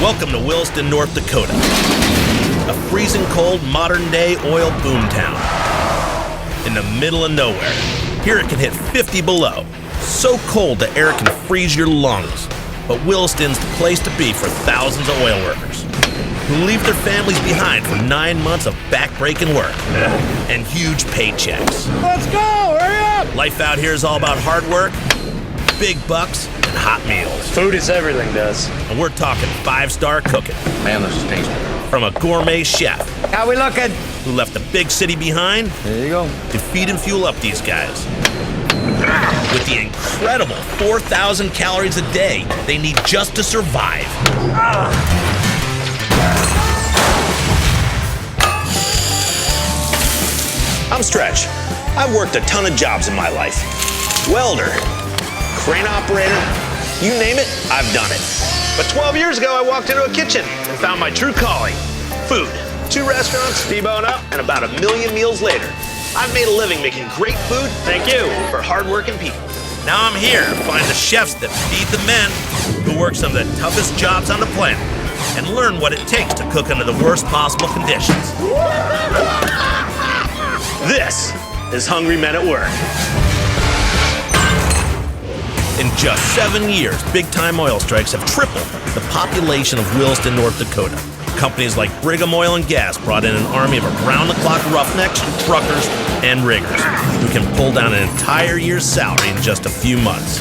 Welcome to Williston, North Dakota, a freezing cold, modern-day oil boomtown in the middle of nowhere. Here it can hit 50 below, so cold the air can freeze your lungs. But Williston's the place to be for thousands of oil workers who leave their families behind for 9 months of back-breaking work and huge paychecks. Let's go! Hurry up! Life out here is all about hard work, big bucks, and hot meals. Food is everything, Des. And we're talking 5-star cooking. Man, this is tasty. From a gourmet chef How we looking? who left the big city behind There you go. to feed and fuel up these guys. With the incredible 4,000 calories a day they need just to survive. I'm Stretch. I've worked a ton of jobs in my life. Welder, crane operator, you name it, I've done it. But 12 years ago, I walked into a kitchen and found my true calling, food. 2 restaurants, T-bone up, and about 1 million meals later, I've made a living making great food, thank you, for hardworking people. Now I'm here to find the chefs that feed the men who work some of the toughest jobs on the planet and learn what it takes to cook under the worst possible conditions. This is Hungry Men at Work. In just 7 years, big-time oil strikes have tripled the population of Williston, North Dakota. Companies like Brigham Oil and Gas brought in an army of around-the-clock roughnecks, truckers, and riggers who can pull down an entire year's salary in just a few months.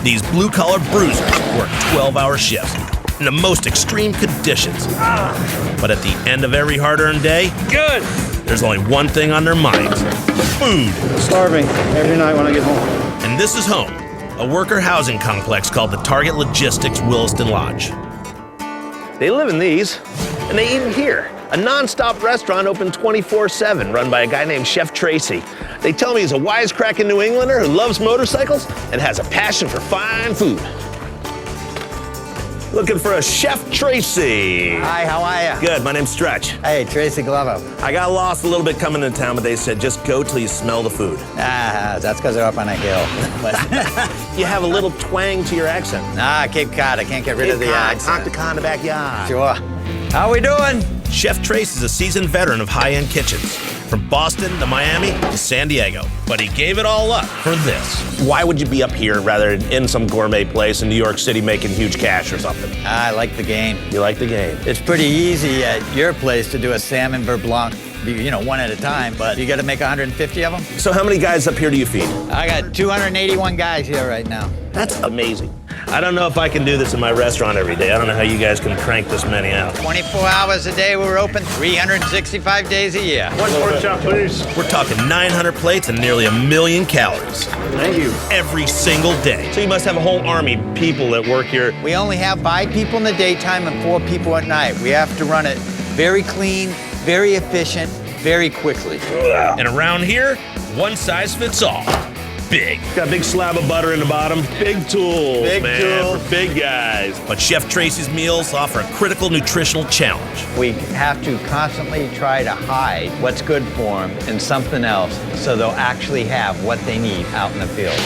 These blue-collar bruisers work 12-hour shifts in the most extreme conditions. But at the end of every hard-earned day, there's only one thing on their minds: food. Starving every night when I get home. And this is home, a worker housing complex called the Target Logistics Williston Lodge. They live in these, and they eat here. A non-stop restaurant open 24/7, run by a guy named Chef Tracy. They tell me he's a wisecracking New Englander who loves motorcycles and has a passion for fine food. Looking for a Chef Tracy. Hi, how are you? Good, my name's Stretch. Hey, Tracy Glover. I got lost a little bit coming into town, but they said just go till you smell the food. That's because they're up on a hill. But, You have a little twang to your accent. Cape Cod, I can't get rid of the accent. Octagon in the backyard. Sure. How we doing? Chef Trace is a seasoned veteran of high-end kitchens, from Boston to Miami to San Diego. But he gave it all up for this. Why would you be up here rather than in some gourmet place in New York City making huge cash or something? I like the game. You like the game. It's pretty easy at your place to do a salmon beurre blanc, one at a time, but you got to make 150 of them. So how many guys up here do you feed? I got 281 guys here right now. That's amazing. I don't know if I can do this in my restaurant every day. I don't know how you guys can crank this many out. 24 hours a day, we're open 365 days a year. One pork chop, please. We're talking 900 plates and nearly 1 million calories. Thank you. Every single day. So you must have a whole army of people that work here. We only have 5 people in the daytime and 4 people at night. We have to run it very clean, very efficient, very quickly. And around here, one size fits all. Big. Got a big slab of butter in the bottom. Big tools, Big man, tools. for big guys. But Chef Tracy's meals offer a critical nutritional challenge. We have to constantly try to hide what's good for them in something else so they'll actually have what they need out in the field.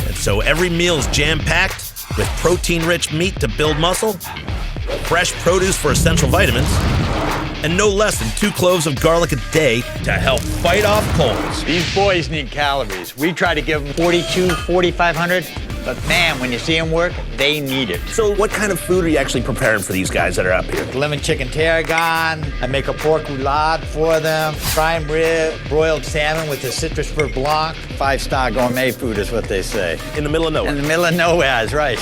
And so every meal is jam-packed with protein-rich meat to build muscle, fresh produce for essential vitamins, and no less than 2 cloves of garlic a day to help fight off colds. These boys need calories. We try to give them 4,500, but man, when you see them work, they need it. So what kind of food are you actually preparing for these guys that are up here? Lemon chicken tarragon, I make a pork roulade for them, prime rib, broiled salmon with the citrus beurre blanc. 5-star gourmet food is what they say. In the middle of nowhere. In the middle of nowhere, is right.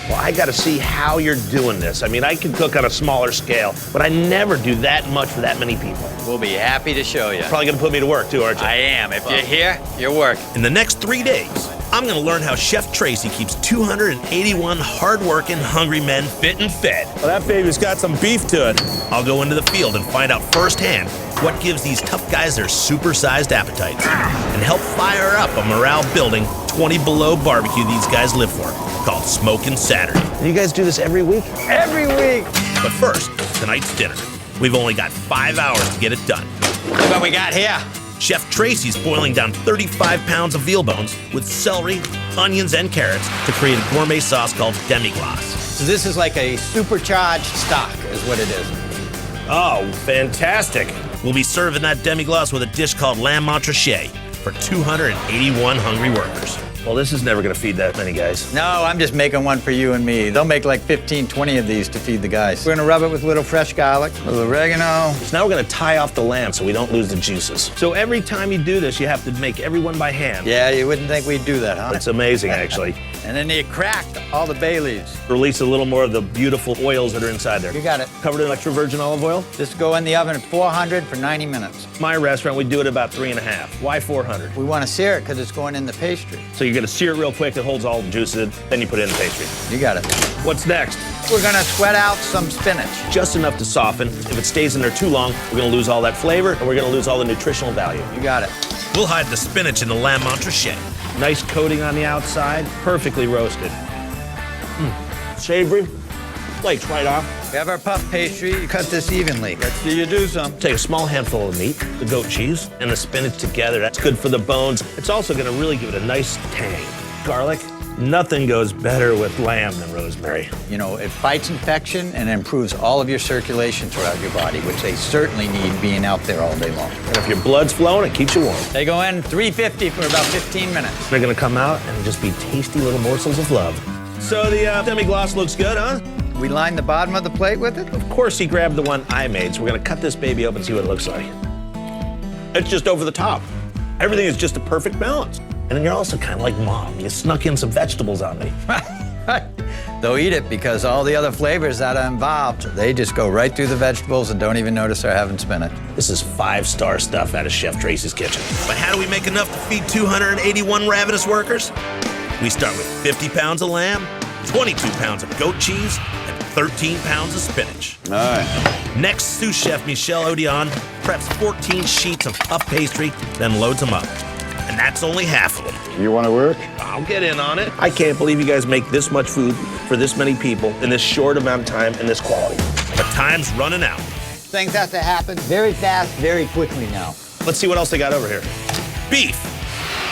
Well, I gotta see how you're doing this. I mean, I can cook on a smaller scale, but I never do that much for that many people. We'll be happy to show you. Probably gonna put me to work too, aren't you? I am. If you're here, you're working. In the next 3 days, I'm gonna learn how Chef Tracy keeps 281 hardworking, hungry men fit and fed. Well, that baby's got some beef to it. I'll go into the field and find out firsthand what gives these tough guys their supersized appetites and help fire up a morale-building 20 below barbecue these guys live for, called Smokin' Saturday. You guys do this every week? Every week. But first, tonight's dinner. We've only got 5 hours to get it done. Look what we got here. Chef Tracy's boiling down 35 pounds of veal bones with celery, onions, and carrots to create a gourmet sauce called demi-glace. So this is like a supercharged stock, is what it is. Oh, fantastic. We'll be serving that demi-glace with a dish called lamb montrachet for 281 hungry workers. Well, this is never gonna feed that many guys. No, I'm just making one for you and me. They'll make like 15, 20 of these to feed the guys. We're gonna rub it with a little fresh garlic, a little oregano. So now we're gonna tie off the lamb so we don't lose the juices. So every time you do this, you have to make everyone by hand. Yeah, you wouldn't think we'd do that, huh? It's amazing, actually. And then you cracked all the bay leaves. Release a little more of the beautiful oils that are inside there. You got it. Covered in extra virgin olive oil. Just go in the oven at 400 for 90 minutes. My restaurant, we do it about 3.5. Why 400? We want to sear it because it's going in the pastry. So you're gonna sear it real quick, it holds all the juices in, then you put it in the pastry. You got it. What's next? We're gonna sweat out some spinach. Just enough to soften. If it stays in there too long, we're gonna lose all that flavor and we're gonna lose all the nutritional value. You got it. We'll hide the spinach in the lamb montrachet. Nice coating on the outside, perfectly roasted. Savory, flakes right off. We have our puff pastry. You cut this evenly. Let's see you do some. Take a small handful of meat, the goat cheese, and the spinach together. That's good for the bones. It's also gonna really give it a nice tang. Garlic, nothing goes better with lamb than rosemary. You know, it fights infection and improves all of your circulation throughout your body, which they certainly need being out there all day long. And if your blood's flowing, it keeps you warm. They go in 350 for about 15 minutes. They're gonna come out and just be tasty little morsels of love. So the demi-glace looks good, huh? We line the bottom of the plate with it. Of course, he grabbed the one I made, so we're gonna cut this baby open and see what it looks like. It's just over the top. Everything is just a perfect balance. And then you're also kind of like Mom. You snuck in some vegetables on me. They'll eat it because all the other flavors that are involved, they just go right through the vegetables and don't even notice they're having spinach. This is 5-star stuff out of Chef Tracy's kitchen. But how do we make enough to feed 281 ravenous workers? We start with 50 pounds of lamb, 22 pounds of goat cheese, and 13 pounds of spinach. All right. Next, sous chef Michel Odion preps 14 sheets of puff pastry, then loads them up. And that's only half of them. You want to work? I'll get in on it. I can't believe you guys make this much food for this many people in this short amount of time and this quality. But time's running out. Things have to happen very fast, very quickly now. Let's see what else they got over here. Beef,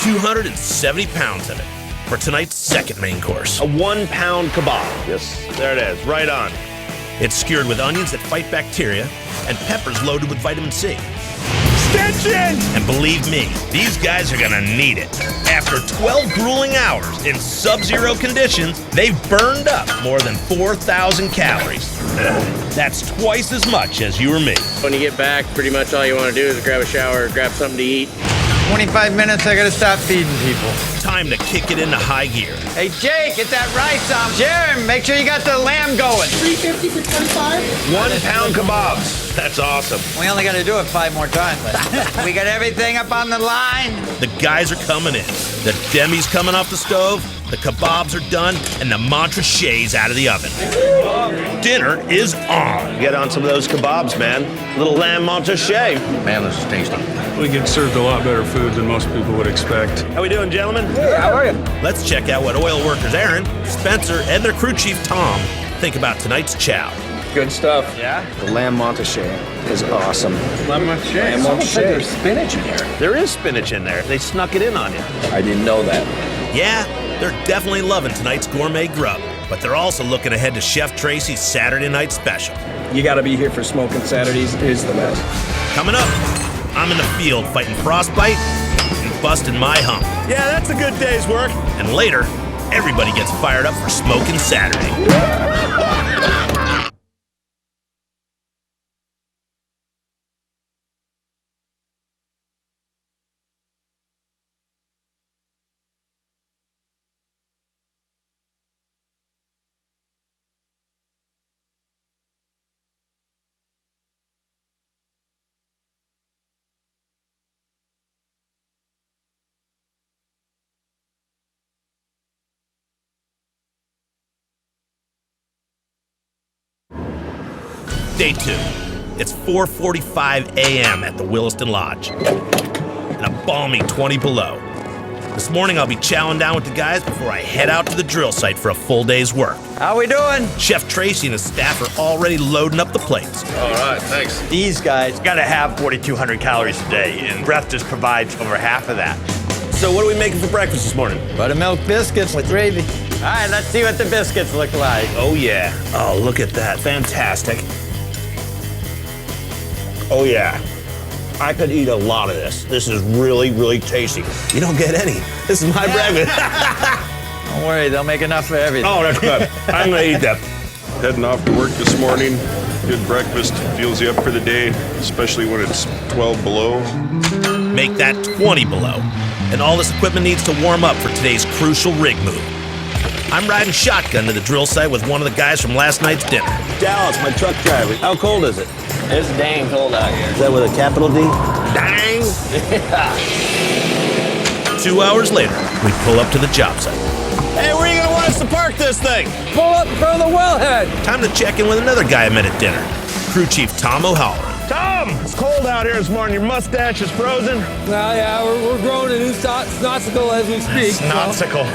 270 pounds of it for tonight's second main course. A 1-pound kebab. Yes. There it is, right on. It's skewered with onions that fight bacteria and peppers loaded with vitamin C. Extension! And believe me, these guys are gonna need it. After 12 grueling hours in sub-zero conditions, they've burned up more than 4,000 calories. That's twice as much as you or me. When you get back, pretty much all you want to do is grab a shower, grab something to eat. 25 minutes, I gotta stop feeding people. Time to kick it into high gear. Hey, Jake, get that rice on. Sharon, make sure you got the lamb going. 350 for 25? 1-pound kebabs. That's awesome. We only gotta do it 5 more times. We got everything up on the line. The guys are coming in. The demi's coming off the stove, the kebabs are done, and the montrachet's out of the oven. Dinner is on. Get on some of those kebabs, man. Little lamb montrachet. Man, this is tasty. We get served a lot better food than most people would expect. How we doing, gentlemen? How are you? Let's check out what oil workers Aaron, Spencer, and their crew chief Tom think about tonight's chow. Good stuff. Yeah? The lamb montrachet is awesome. Lemon montrachet. Lamb montrachet. There's spinach in here. There is spinach in there. They snuck it in on you. I didn't know that. Yeah, they're definitely loving tonight's gourmet grub, but they're also looking ahead to Chef Tracy's Saturday night special. You got to be here for Smoking Saturdays. It is the best. Coming up, I'm in the field fighting frostbite and busting my hump. Yeah, that's a good day's work. And later, everybody gets fired up for Smoking Saturday. Day 2. It's 4:45 a.m. at the Williston Lodge. And a balmy 20 below. This morning I'll be chowing down with the guys before I head out to the drill site for a full day's work. How we doing? Chef Tracy and his staff are already loading up the plates. All right, thanks. These guys got to have 4,200 calories a day, and Breath just provides over half of that. So what are we making for breakfast this morning? Buttermilk biscuits with gravy. All right, let's see what the biscuits look like. Oh yeah. Oh, look at that. Fantastic. Oh yeah. I could eat a lot of this. This is really, really tasty. You don't get any. This is my breakfast. Don't worry, they'll make enough for everything. Oh, that's good. I'm gonna eat that. Heading off to work this morning. Good breakfast, fuels you up for the day, especially when it's 12 below. Make that 20 below. And all this equipment needs to warm up for today's crucial rig move. I'm riding shotgun to the drill site with one of the guys from last night's dinner. Dallas, my truck driver. How cold is it? It's dang cold out here. Is that with a capital D? Dang! 2 hours later, we pull up to the job site. Hey, where are you gonna want us to park this thing? Pull up in front of the wellhead. Time to check in with another guy I met at dinner, Crew Chief Tom O'Halloran. Tom, it's cold out here this morning. Your mustache is frozen. Well, yeah, we're growing a new snotsicle as we speak. Snotsicle.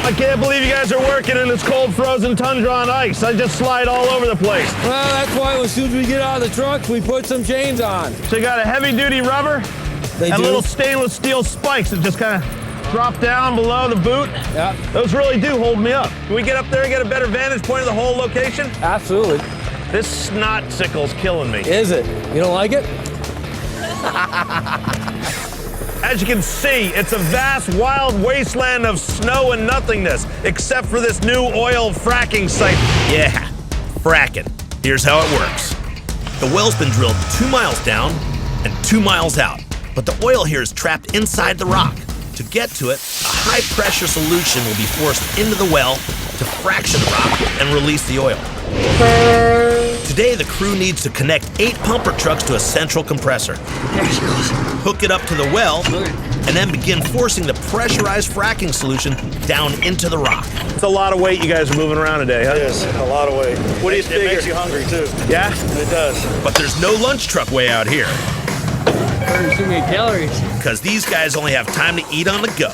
I can't believe you guys are working in this cold, frozen tundra on ice. I just slide all over the place. Well, that's why as soon as we get out of the truck, we put some chains on. So you got a heavy-duty rubber They and do. little stainless steel spikes that just kind of drop down below the boot. Yeah, Those really do hold me up. Can we get up there and get a better vantage point of the whole location? absolutely. This snotsicle's killing me. Is it? You don't like it? As you can see, it's a vast, wild wasteland of snow and nothingness, except for this new oil fracking site. Yeah, fracking. Here's how it works. The well's been drilled 2 miles down and 2 miles out, but the oil here is trapped inside the rock. To get to it, a high-pressure solution will be forced into the well to fraction the rock and release the oil. Today, the crew needs to connect 8 pumper trucks to a central compressor, hook it up to the well, and then begin forcing the pressurized fracking solution down into the rock. It's a lot of weight you guys are moving around today, huh? It is, a lot of weight. What do you It figure? makes you hungry, too. Yeah? It does. But there's no lunch truck way out here, Burns too many calories. because these guys only have time to eat on the go.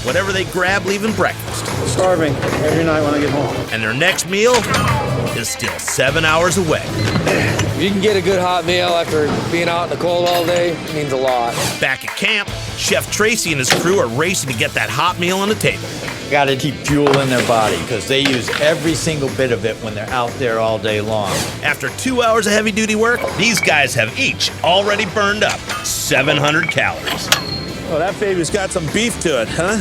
Whatever they grab leaving breakfast. Starving every night when I get home. And their next meal is still 7 hours away. If you can get a good hot meal after being out in the cold all day, it means a lot. Back at camp, Chef Tracy and his crew are racing to get that hot meal on the table. Got to keep fuel in their body because they use every single bit of it when they're out there all day long. After 2 hours of heavy-duty work, these guys have each already burned up 700 calories. Oh, that baby's got some beef to it, huh?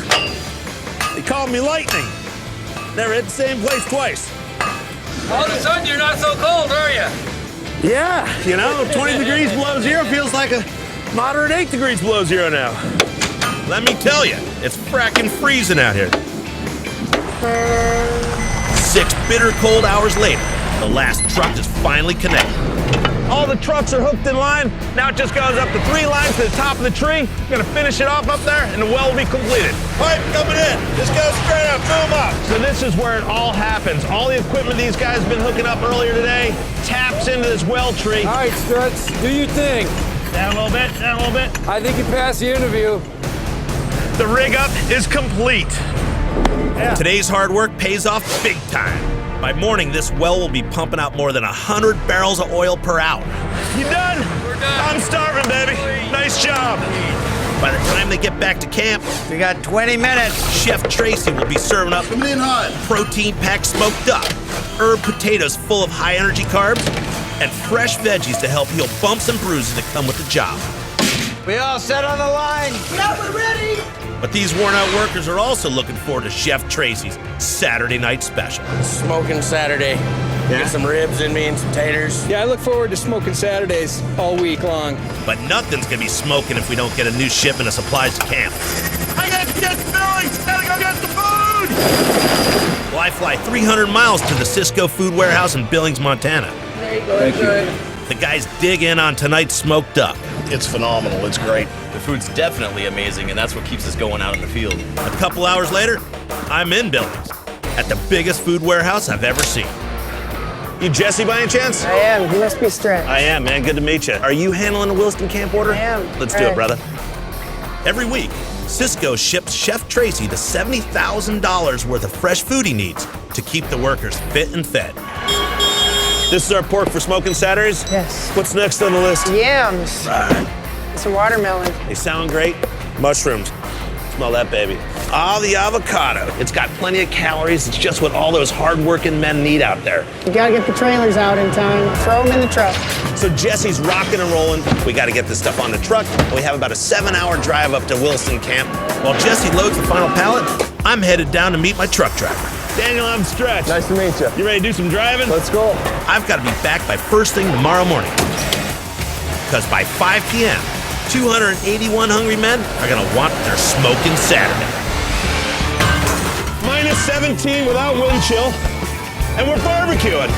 They called me lightning. Never hit the same place twice. All of a sudden, you're not so cold, are you? Yeah, 20 degrees below zero feels like a moderate 8 degrees below zero now. Let me tell you, it's fracking freezing out here. 6 bitter cold hours later, the last truck is finally connected. All the trucks are hooked in line. Now it just goes up to 3 lines to the top of the tree. Gonna finish it off up there, and the well will be completed. Pipe coming in. Just go straight up, boom up. So this is where it all happens. All the equipment these guys have been hooking up earlier today taps into this well tree. All right, Struts, do your thing. Down a little bit, down a little bit. I think you passed the interview. The rig up is complete. Today's hard work pays off big time. By morning, this well will be pumping out more than 100 barrels of oil per hour. You done? We're done. I'm starving, baby. Nice job. By the time they get back to camp, We got 20 minutes. Chef Tracy will be serving up protein-packed smoked duck, herb potatoes full of high-energy carbs, and fresh veggies to help heal bumps and bruises that come with the job. We all set on the line. But these worn-out workers are also looking forward to Chef Tracy's Saturday night special. Smoking Saturday. Get some ribs in me and some taters. Yeah, I look forward to smoking Saturdays all week long. But nothing's gonna be smoking if we don't get a new shipment of supplies to camp. I gotta get Billings! Gotta go get the food! Well, I fly 300 miles to the Cisco Food Warehouse in Billings, Montana. There you go. Enjoy. The guys dig in on tonight's smoked duck. It's phenomenal. It's great. The food's definitely amazing, and that's what keeps us going out in the field. A couple hours later, I'm in Billings at the biggest food warehouse I've ever seen. You Jesse by any chance? I am. You must be Strength. I am, man. Good to meet you. Are you handling the Williston camp order? I am. Let's do it, brother. Every week, Sysco ships Chef Tracy to $70,000 worth of fresh food he needs to keep the workers fit and fed. This is our pork for smoking Saturdays? Yes. What's next on the list? Yams. Some watermelon. They sound great. Mushrooms. Smell that, baby. The avocado. It's got plenty of calories. It's just what all those hard-working men need out there. You gotta get the trailers out in time. Throw them in the truck. So Jesse's rocking and rolling. We got to get this stuff on the truck. We have about a 7-hour drive up to Wilson Camp. While Jesse loads the final pallet, I'm headed down to meet my truck driver. Daniel, I'm Stretch. Nice to meet you. You ready to do some driving? Let's go. I've got to be back by first thing tomorrow morning. Because by 5 p.m., 281 hungry men are going to want their smoking Saturday. Minus 17 without wind chill, and we're barbecuing.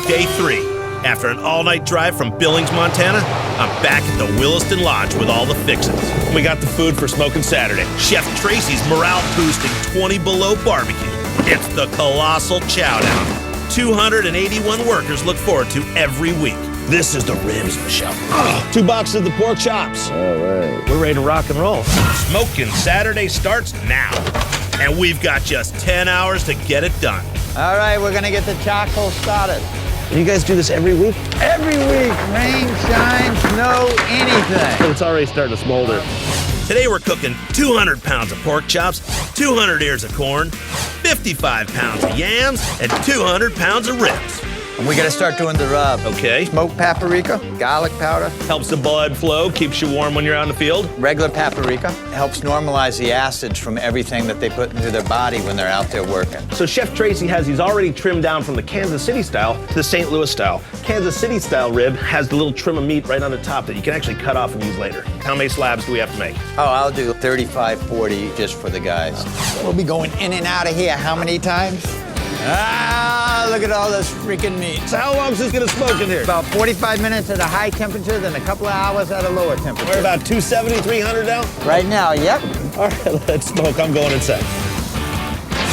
Day 3. After an all-night drive from Billings, Montana, I'm back at the Williston Lodge with all the fixings. We got the food for Smoking Saturday. Chef Tracy's morale-boosting 20 below barbecue. It's the colossal chowdown. 281 workers look forward to every week. This is the ribs, Michelle. 2 boxes of the pork chops. All right. We're ready to rock and roll. Smoking Saturday starts now. And we've got just 10 hours to get it done. All right, we're gonna get the charcoal started. You guys do this every week? Every week, rain, shine, snow, anything. It's already starting to smolder. Today we're cooking 200 pounds of pork chops, 200 ears of corn, 55 pounds of yams, and 200 pounds of ribs. And we gotta start doing the rub. Okay. Smoked paprika, garlic powder, Helps the blood flow, keeps you warm when you're out in the field. regular paprika. Helps normalize the acids from everything that they put into their body when they're out there working. So Chef Tracy has these already trimmed down from the Kansas City style to the St. Louis style. Kansas City style rib has the little trim of meat right on the top that you can actually cut off and use later. How many slabs do we have to make? Oh, I'll do 35, 40 just for the guys. We'll be going in and out of here how many times? Look at all this freaking meat. So how long is this gonna smoke in here? About 45 minutes at a high temperature, then a couple of hours at a lower temperature. We're about 270, 300 now? Right now, yep. All right, let's smoke. I'm going inside.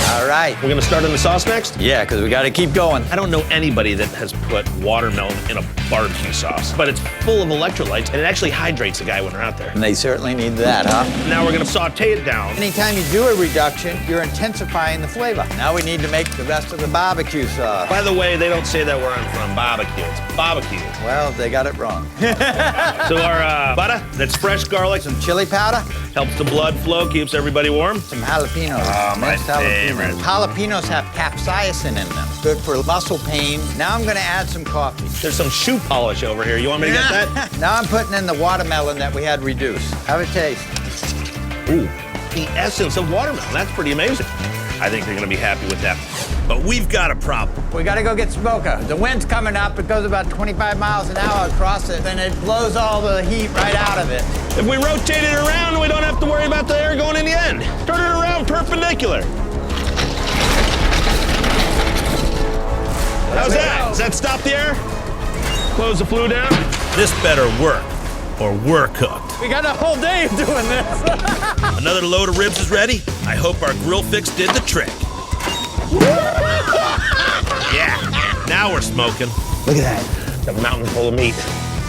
All right. We're gonna start in the sauce next? Yeah, because we got to keep going. I don't know anybody that has put watermelon in a barbecue sauce, but it's full of electrolytes and it actually hydrates the guy when they're out there. And they certainly need that, huh? Now we're gonna saute it down. Anytime you do a reduction, you're intensifying the flavor. Now we need to make the rest of the barbecue sauce. By the way, they don't say that where I'm from, barbecue. It's barbecue. Well, they got it wrong. So our butter, that's fresh garlic, and Chili powder, helps the blood flow, keeps everybody warm. some jalapenos. Oh, my Minced jalapenos. favorite. Jalapenos have capsaicin in them. Good for muscle pain. Now I'm going to add some coffee. There's some shoe polish over here. You want me to get that? Now I'm putting in the watermelon that we had reduced. Have a taste. Ooh, the essence of watermelon. That's pretty amazing. I think they're gonna be happy with that. But we've got a problem. We got to go get Smoker. The wind's coming up. It goes about 25 miles an hour across it, and it blows all the heat right out of it. If we rotate it around, we don't have to worry about the air going in the end. Turn it around perpendicular. How's that? Does that stop the air? Close the flue down? This better work, or we're cooked. We got a whole day of doing this. Another load of ribs is ready. I hope our grill fix did the trick. Yeah, now we're smoking. Look at that. The mountain full of meat.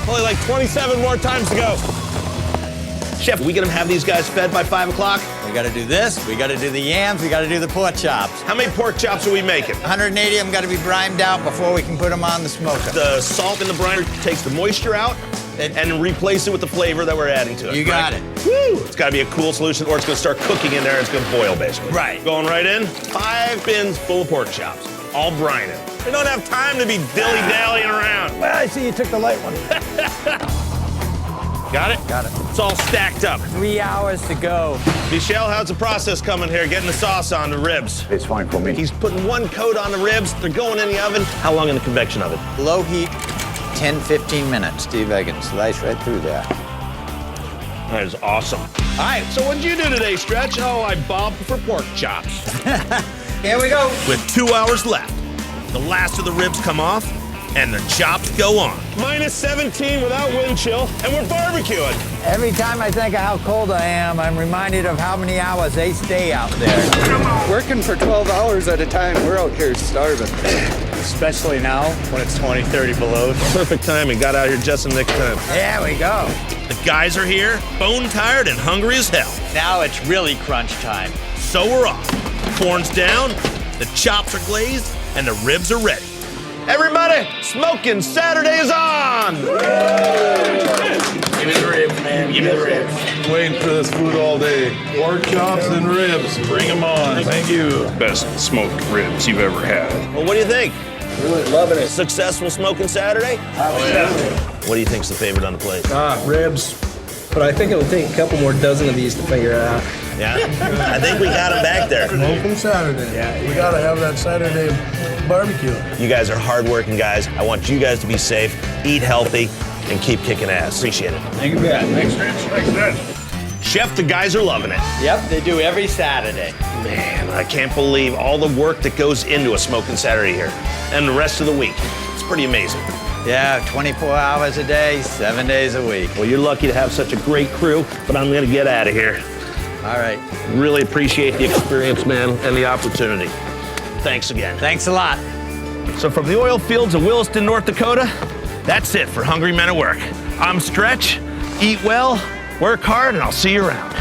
Only like 27 more times to go. Chef, we gonna have these guys fed by 5 o'clock? We got to do this. We got to do the yams. We got to do the pork chops. How many pork chops are we making? 180 of them got to be brined out before we can put them on the smoker. The salt in the briner takes the moisture out and replace it with the flavor that we're adding to it. You got right? it. Woo! It's got to be a cool solution, or it's going to start cooking in there. And it's going to boil, basically. Right. Going right in. 5 bins full of pork chops, all brining. We don't have time to be dilly-dallying around. Well, I see you took the light one. Got it? Got it. It's all stacked up. 3 hours to go. Michelle, how's the process coming here, getting the sauce on the ribs? It's fine for me. He's putting 1 coat on the ribs. They're going in the oven. How long in the convection oven? Low heat, 10, 15 minutes. Steve Egan, slice right through there. That is awesome. All right, so what'd you do today, Stretch? Oh, I bobbed for pork chops. Here we go. With 2 hours left, the last of the ribs come off and the chops go on. Minus 17 without wind chill, and we're barbecuing. Every time I think of how cold I am, I'm reminded of how many hours they stay out there. Working for 12 hours at a time, we're out here starving. Especially now when it's 20, 30 below. Perfect timing. Got out here just in the nick of time. There we go. The guys are here, bone tired and hungry as hell. Now it's really crunch time. So we're off. Corn's down, the chops are glazed, and the ribs are ready. Everybody, Smoking Saturday is on! Give me the ribs, man. Give me the ribs. Waiting for this food all day. Pork chops and ribs. Bring them on. Thank you. Best smoked ribs you've ever had. Well, what do you think? Really loving it. Successful Smoking Saturday? What do you think's the favorite on the plate? Ribs. But I think it'll take a couple more dozen of these to figure it out. Yeah? I think we got him back there. Smoking Saturday. Yeah. We gotta have that Saturday barbecue. You guys are hardworking guys. I want you guys to be safe, eat healthy, and keep kicking ass. Appreciate it. Thank you, Pat. Thanks, Rich. Thanks, Rich. Chef, the guys are loving it. Yep, they do every Saturday. Man, I can't believe all the work that goes into a Smoking Saturday here and the rest of the week. It's pretty amazing. Yeah, 24 hours a day, 7 days a week. Well, you're lucky to have such a great crew, but I'm gonna get out of here. All right. Really appreciate the experience, man, and the opportunity. Thanks again. Thanks a lot. So from the oil fields of Williston, North Dakota, that's it for Hungry Men at Work. I'm Stretch. Eat well, work hard, and I'll see you around.